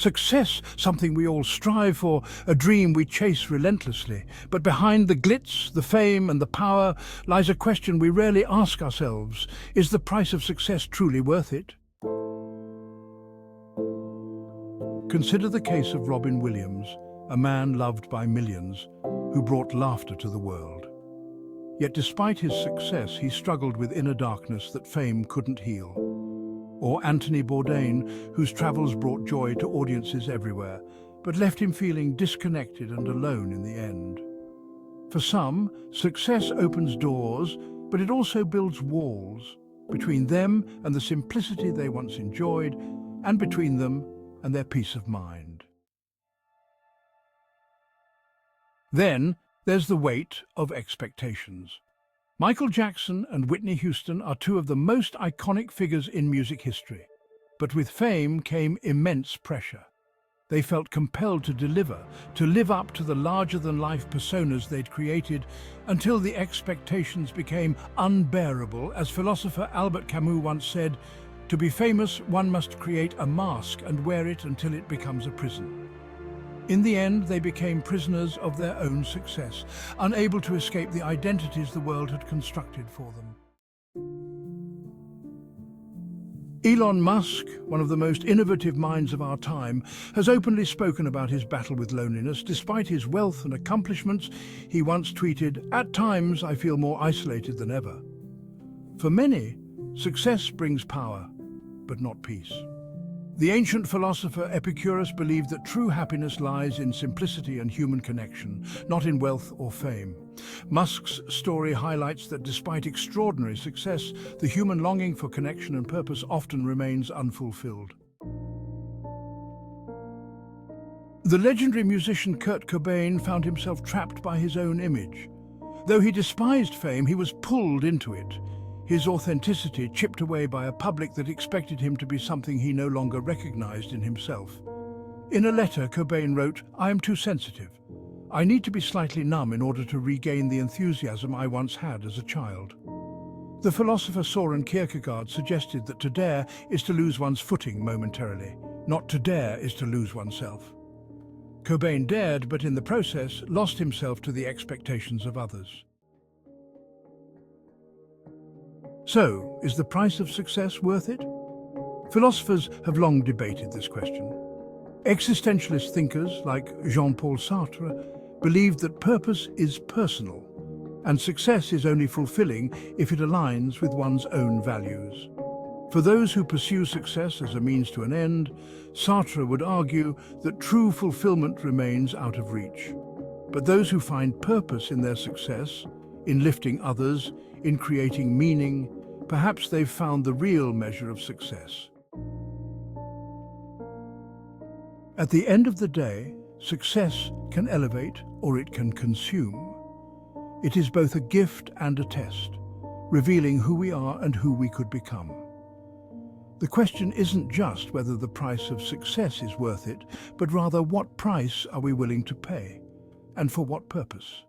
Success, something we all strive for, a dream we chase relentlessly. But behind the glitz, the fame and the power lies a question we rarely ask ourselves. Is the price of success truly worth it? Consider the case of Robin Williams, a man loved by millions, who brought laughter to the world. Yet despite his success, he struggled with inner darkness that fame couldn't heal. Or Anthony Bourdain, whose travels brought joy to audiences everywhere, but left him feeling disconnected and alone in the end. For some, success opens doors, but it also builds walls, between them and the simplicity they once enjoyed, and between them and their peace of mind. Then there's the weight of expectations. Michael Jackson and Whitney Houston are two of the most iconic figures in music history. But with fame came immense pressure. They felt compelled to deliver, to live up to the larger-than-life personas they'd created, until the expectations became unbearable. As philosopher Albert Camus once said, "To be famous, one must create a mask and wear it until it becomes a prison." In the end, they became prisoners of their own success, unable to escape the identities the world had constructed for them. Elon Musk, one of the most innovative minds of our time, has openly spoken about his battle with loneliness. Despite his wealth and accomplishments, he once tweeted, "At times, I feel more isolated than ever." For many, success brings power, but not peace. The ancient philosopher Epicurus believed that true happiness lies in simplicity and human connection, not in wealth or fame. Musk's story highlights that despite extraordinary success, the human longing for connection and purpose often remains unfulfilled. The legendary musician Kurt Cobain found himself trapped by his own image. Though he despised fame, he was pulled into it, his authenticity chipped away by a public that expected him to be something he no longer recognized in himself. In a letter, Cobain wrote, "I am too sensitive. I need to be slightly numb in order to regain the enthusiasm I once had as a child." The philosopher Soren Kierkegaard suggested that to dare is to lose one's footing momentarily. Not to dare is to lose oneself. Cobain dared, but in the process lost himself to the expectations of others. So, is the price of success worth it? Philosophers have long debated this question. Existentialist thinkers like Jean-Paul Sartre believed that purpose is personal, and success is only fulfilling if it aligns with one's own values. For those who pursue success as a means to an end, Sartre would argue that true fulfillment remains out of reach. But those who find purpose in their success, in lifting others, in creating meaning, perhaps they've found the real measure of success. At the end of the day, success can elevate or it can consume. It is both a gift and a test, revealing who we are and who we could become. The question isn't just whether the price of success is worth it, but rather what price are we willing to pay, and for what purpose?